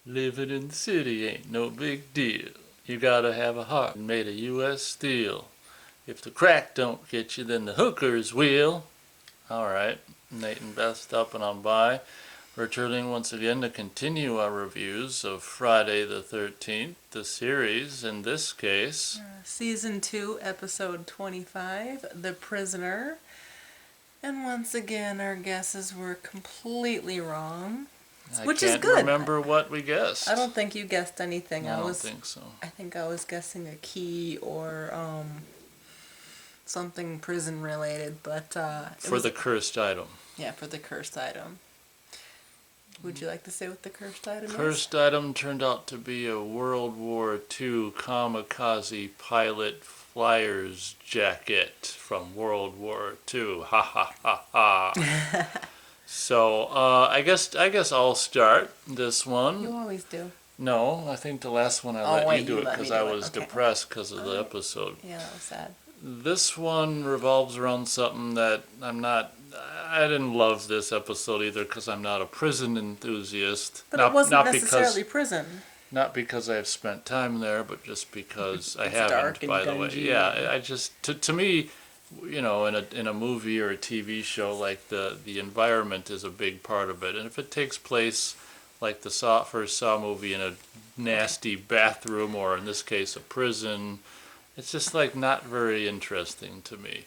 Living in the city ain't no big deal. You gotta have a heart made of U.S. steel. If the crack don't get you, then the hookers will. Alright, Nate and Beth stopping on by. Returning once again to continue our reviews of Friday the 13th, the series in this case. Season 2, Episode 25, The Prisoner. And once again, our guesses were completely wrong. Which is good. I can't remember what we guessed. I don't think you guessed anything. I don't think so. I think I was guessing a key or something prison related, but for the cursed item. Yeah, for the cursed item. Would you like to say what the cursed item is? Cursed item turned out to be a World War II kamikaze pilot flyer's jacket from World War II. Ha ha ha ha. So I guess I'll start this one. You always do. No, I think the last one I let you do it because I was depressed because of the episode. Yeah, that was sad. This one revolves around something that I didn't love this episode either because I'm not a prison enthusiast. But it wasn't necessarily prison. Not because I've spent time there, but just because I haven't, by the way. Yeah, I just, to me, you know, in a movie or a TV show, like the environment is a big part of it. And if it takes place like the first Saw movie in a nasty bathroom, or in this case a prison, it's just like not very interesting to me.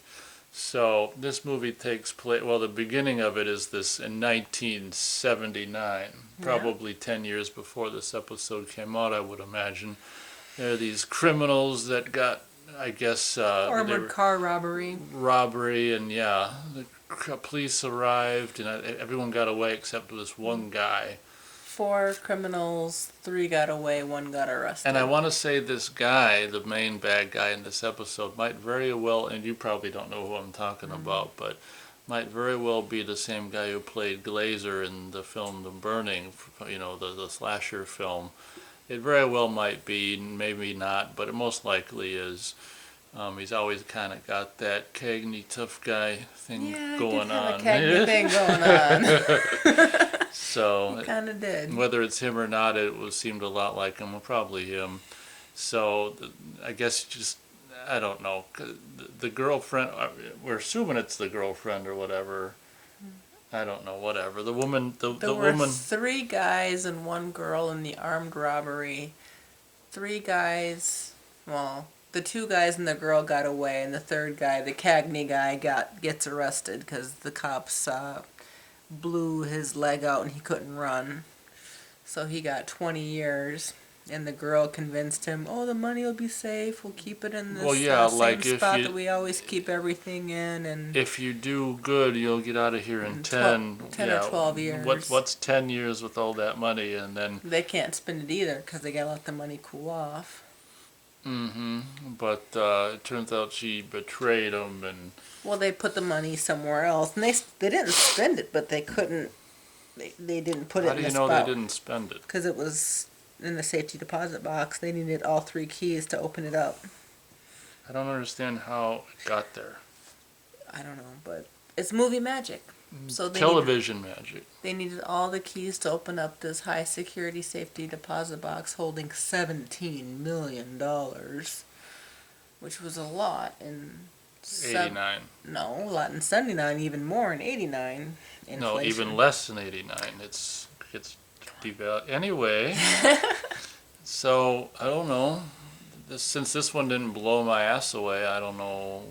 So this movie takes place, well, the beginning of it is this in 1979, probably 10 years before this episode came out, I would imagine. There are these criminals that got, I guess... armored car robbery. And the police arrived and everyone got away except this one guy. 4 criminals, 3 got away, 1 got arrested. And I want to say this guy, the main bad guy in this episode, might very well, and you probably don't know who I'm talking about, but might very well be the same guy who played Glazer in the film The Burning, you know, the slasher film. It very well might be, maybe not, but it most likely is. He's always kind of got that Cagney tough guy thing going on. Yeah, he did have a Cagney thing going on. So he kind of did. Whether it's him or not, seemed a lot like him. Well, probably him. So I guess just, I don't know. The girlfriend, we're assuming it's the girlfriend or whatever. I don't know, whatever. The woman, there were 3 guys and 1 girl in the armed robbery. 3 guys, well, the 2 guys and the girl got away, and the 3rd guy, the Cagney guy, gets arrested because the cops blew his leg out and he couldn't run. So he got 20 years. And the girl convinced him, oh, the money will be safe. We'll keep it in this same spot that we always keep everything in. And if you do good, you'll get out of here in 10 or 12 years. What's 10 years with all that money? And then they can't spend it either because they got to let the money cool off. But it turns out she betrayed him, and well, they put the money somewhere else, and they didn't spend it, but they couldn't. They didn't put it in the spot. How do you know they didn't spend it? Because it was in the safety deposit box. They needed all 3 keys to open it up. I don't understand how it got there. I don't know, but it's movie magic. So television magic. They needed all the keys to open up this high security safety deposit box holding $17 million, which was a lot in 89. No, a lot in 79, even more in 89. Inflation. No, even less than 89. It's devalued. Anyway, so I don't know. Since this one didn't blow my ass away, I don't know.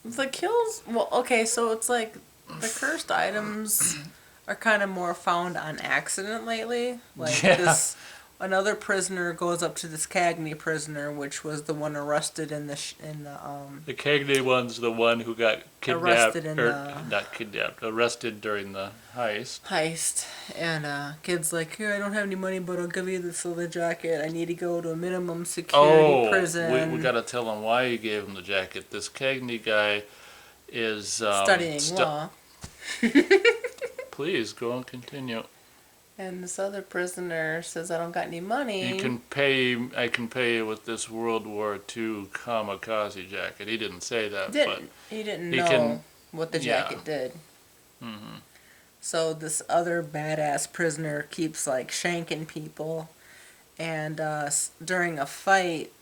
The kills, well, okay, so it's like the cursed items are kind of more found on accident lately. Like another prisoner goes up to this Cagney prisoner, which was the one arrested in the the Cagney one's the one who got kidnapped, arrested during the heist. And kid's like, here, I don't have any money, but I'll give you this leather jacket. I need to go to a minimum security prison. We gotta tell him why he gave him the jacket. This Cagney guy is studying law. Please go and continue. And this other prisoner says, I don't got any money. I can pay you with this World War II kamikaze jacket. He didn't say that, but he didn't know what the jacket did. So this other badass prisoner keeps like shanking people, and during a fight,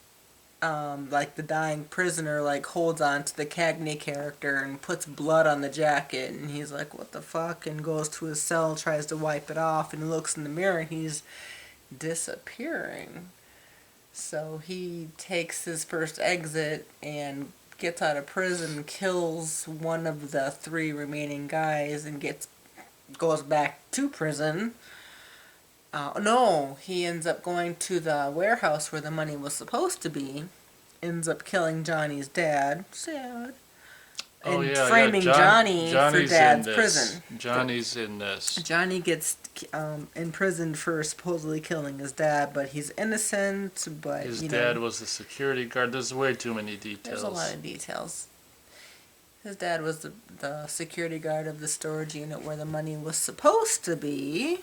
like the dying prisoner like holds on to the Cagney character and puts blood on the jacket, and he's like, "What the fuck?" and goes to his cell, tries to wipe it off, and he looks in the mirror, and he's disappearing. So he takes his first exit and gets out of prison, kills one of the three remaining guys, and goes back to prison. No, he ends up going to the warehouse where the money was supposed to be. Ends up killing Johnny's dad. Sad. Oh, And yeah, framing Johnny for Johnny's Dad's in this. prison. Johnny's in this. Johnny gets imprisoned for supposedly killing his dad, but he's innocent. But His dad was the security guard. There's way too many details. There's a lot of details. His dad was the security guard of the storage unit where the money was supposed to be.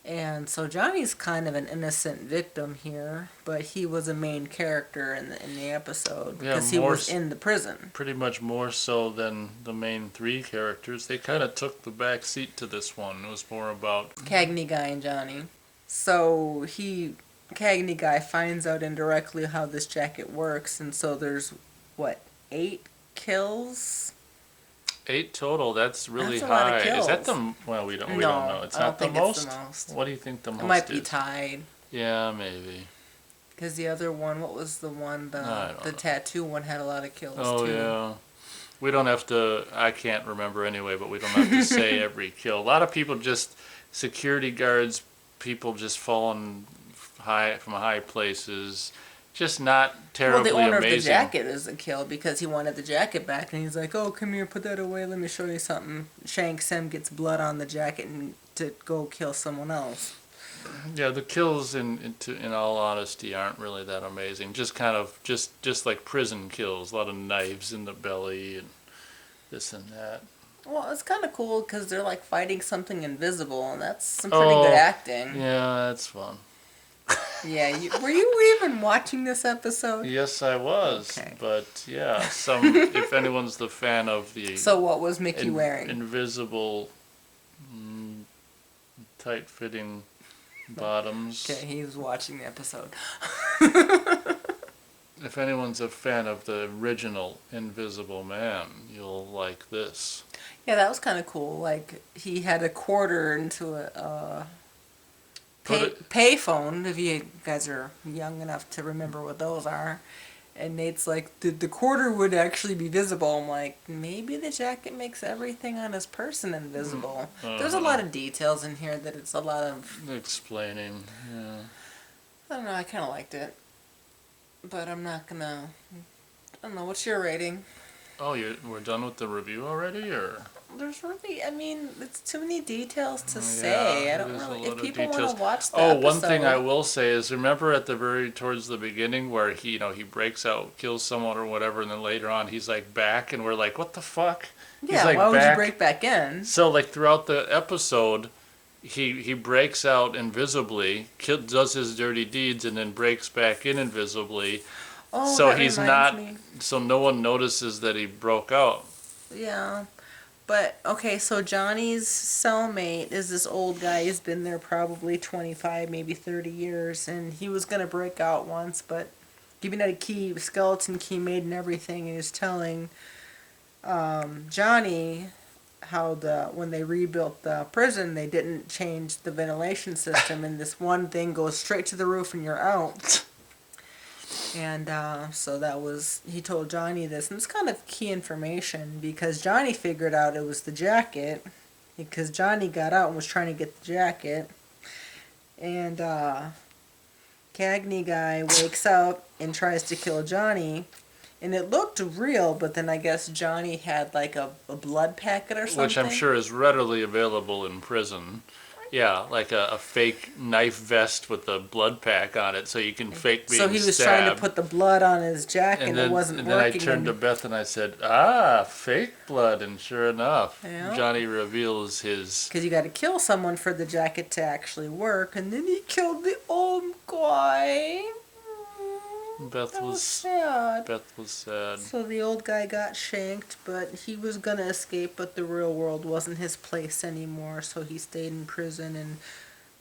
And so Johnny's kind of an innocent victim here, but he was a main character in the episode because he was in the prison. Pretty much more so than the main three characters. They kind of took the back seat to this one. It was more about Cagney guy and Johnny. So Cagney guy finds out indirectly how this jacket works, and so there's 8 kills? 8 total. That's really That's a high. lot of kills. Is that the? Well, we don't know. It's not the most. It's the most. What do you think the most? It might be is? tied. Yeah, maybe. Because the other one, what was the one? The know. tattoo one had a lot of kills Oh too. yeah. We don't have to. I can't remember anyway, but we don't have to say every kill. A lot of people just security guards. People just falling from high places. Just not terribly amazing. Well, the owner of the jacket is a kill because he wanted the jacket back, and he's like, "Oh, come here, put that away. Let me show you something." Shanks him, gets blood on the jacket, and to go kill someone else. Yeah, the kills in all honesty aren't really that amazing. Just kind of just like prison kills. A lot of knives in the belly and this and that. Well, it's kind of cool because they're like fighting something invisible, and that's some pretty good acting. Yeah, that's fun. Yeah, were you even watching this episode? Yes, I was. Okay. But yeah, if anyone's the fan of the So what was Mickey wearing? Invisible, tight-fitting bottoms. Okay, he was watching the episode. If anyone's a fan of the original Invisible Man, you'll like this. Yeah, that was kind of cool. Like, he had a quarter into a payphone, if you guys are young enough to remember what those are. And Nate's like, the quarter would actually be visible. I'm like, maybe the jacket makes everything on his person invisible. There's a lot of details in here that it's a lot of explaining. Yeah. I don't know, I kind of liked it. But I'm not gonna, I don't know, what's your rating? Oh, we're done with the review already, or? There's really, I mean, it's too many details to say. I don't really. If people want to watch the episode. Oh, one thing I will say is, remember at towards the beginning where he breaks out, kills someone or whatever, and then later on he's like back, and we're like, what the fuck? Yeah, he's like, why would you break back in? So like throughout the episode, he breaks out invisibly, does his dirty deeds, and then breaks back in invisibly. Oh, so that he's reminds not. me. So no one notices that he broke out. Yeah. But, okay, so Johnny's cellmate is this old guy. He's been there probably 25, maybe 30 years. And he was going to break out once, but given that a skeleton key made and everything, and he was telling Johnny how when they rebuilt the prison, they didn't change the ventilation system, and this one thing goes straight to the roof and you're out. And so he told Johnny this, and it's kind of key information because Johnny figured out it was the jacket because Johnny got out and was trying to get the jacket, and Cagney guy wakes up and tries to kill Johnny, and it looked real, but then I guess Johnny had like a blood packet or something. Which I'm sure is readily available in prison. Yeah, like a fake knife vest with a blood pack on it, so you can fake being stabbed. So he was trying to put the blood on his jacket, and it wasn't working. And then I turned to Beth and I said, fake blood, and sure enough, Johnny reveals his... Because you got to kill someone for the jacket to actually work, and then he killed the old guy. Beth that was was sad. Beth was sad. So the old guy got shanked, but he was gonna escape, but the real world wasn't his place anymore, so he stayed in prison and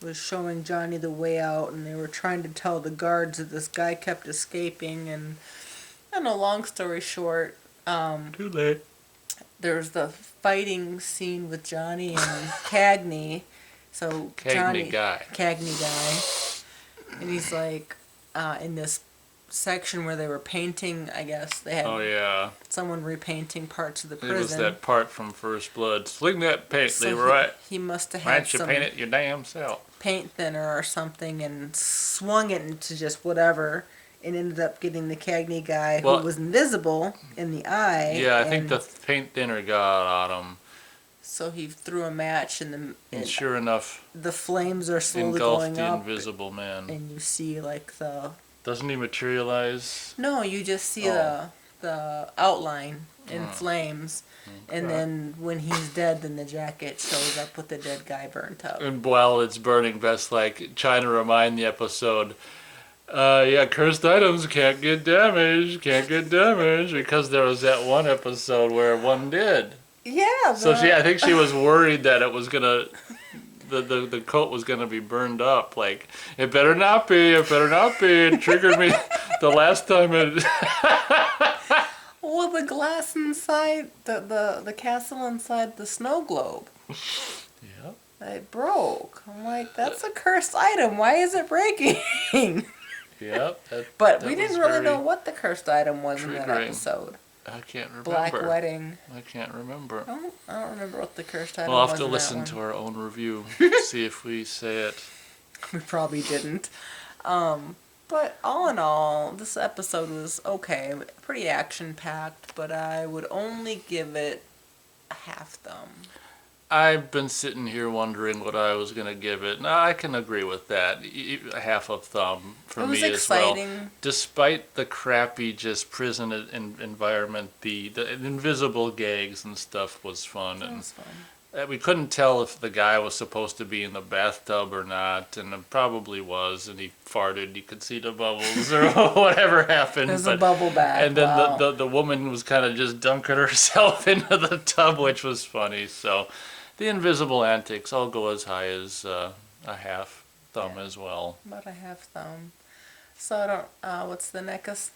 was showing Johnny the way out, and they were trying to tell the guards that this guy kept escaping, and I don't know, long story short, Too late. there's the fighting scene with Johnny and Cagney. So Cagney guy. Cagney guy, and he's like in this section where they were painting. I guess they had Oh yeah. someone repainting parts of the prison. It was that part from First Blood. Sling that paint, So Leroy. he must have Why had don't you some paint it your damn self? paint thinner or something and swung it into just whatever, and ended up getting the Cagney guy Well, who was invisible in the eye. Yeah, I think and the paint thinner got on him. So he threw a match, and And sure enough, the flames are slowly engulfed going the up, Invisible Man. and you see like the Doesn't he materialize? no, you just see Oh. the outline in Hmm. flames, and Okay. then when he's dead, then the jacket shows up with the dead guy burnt up. And while it's burning, Beth's like trying to remind the episode, yeah, cursed items can't get damaged, because there was that one episode where one did. Yeah. So I think she was worried that it was gonna, the coat was gonna be burned up. Like, it better not be. It triggered me the last time it. Well, the glass inside the castle inside the snow globe, Yeah. it broke. I'm like, that's a cursed item. Why is it breaking? Yep. But that we didn't was really very know what the cursed item was in that triggering. episode. I can't remember. Black Wedding. I can't remember. I don't remember what the cursed item We'll was. have to in listen that to one. our own review, see if we say it. We probably didn't. But all in all, this episode was okay. Pretty action packed, but I would only give it a half thumb. I've been sitting here wondering what I was going to give it. Now, I can agree with that. A half a thumb for It was me as well. exciting. Despite the crappy just prison environment, the invisible gags and stuff was fun. It And was fun. we couldn't tell if the guy was supposed to be in the bathtub or not, and it probably was, and he farted. You could see the bubbles or whatever happened. There's a bubble bath. And then wow. the woman was kind of just dunking herself into the tub, which was funny. So the invisible antics, I'll go as high as a half thumb Yeah. as well. About a half thumb. So I don't. What's the next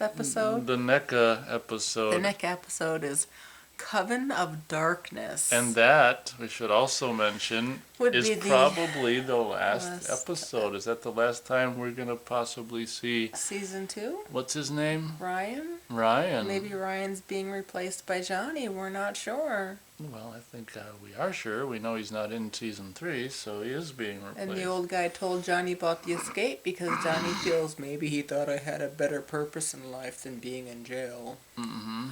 episode? The NECA episode. The next episode is Coven of Darkness. And that, we should also mention, Would is be the probably the last last episode. Is that the last time we're going to possibly see, Season 2? what's his name? Ryan? Ryan. Maybe Ryan's being replaced by Johnny. We're not sure. Well, I think we are sure. We know he's not in season 3, so he is being replaced. And the old guy told Johnny about the escape because Johnny feels maybe he thought I had a better purpose in life than being in jail. Mm-hmm.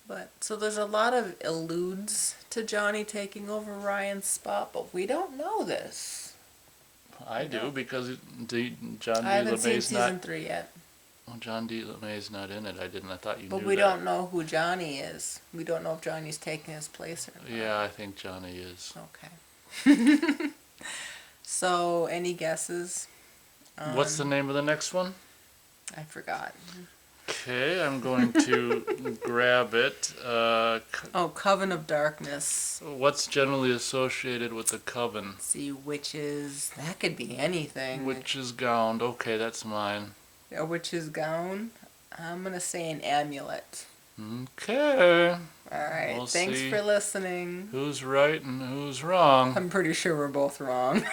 But so there's a lot of alludes to Johnny taking over Ryan's spot, but we don't know this. I do, because John I D. haven't seen LeMay's not. season 3 yet. Oh, John D. LeMay's not in it. I didn't. I thought you But knew we that. don't know who Johnny is. We don't know if Johnny's taking his place or not. Yeah, I think Johnny is. Okay. So, any guesses? What's the name of the next one? I forgot. Okay, I'm going to grab it. Oh, Coven of Darkness. What's generally associated with the coven? See, witches. That could be anything. Witch's gown. Okay, that's mine. A witch's gown. I'm going to say an amulet. Okay. Alright, We'll thanks see for listening. Who's right and who's wrong? I'm pretty sure we're both wrong.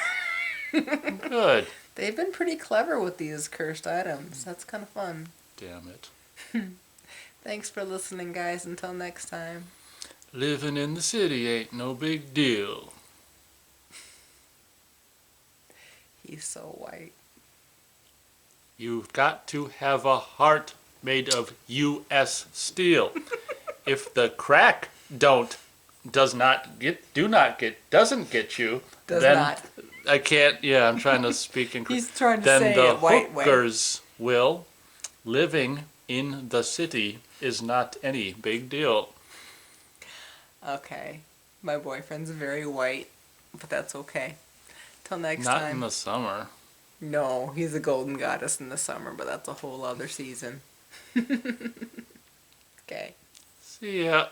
Good. They've been pretty clever with these cursed items. That's kind of fun. Damn it. Thanks for listening, guys. Until next time. Living in the city ain't no big deal. He's so white. You've got to have a heart made of U.S. steel. If the crack doesn't get you, Does then not. I can't. Yeah, I'm trying to speak in. He's trying to then say the it white way. hookers will. Living in the city is not any big deal. Okay. My boyfriend's very white, but that's okay. Till next Not time. in the summer. No, he's a golden goddess in the summer, but that's a whole other season. Okay. See ya.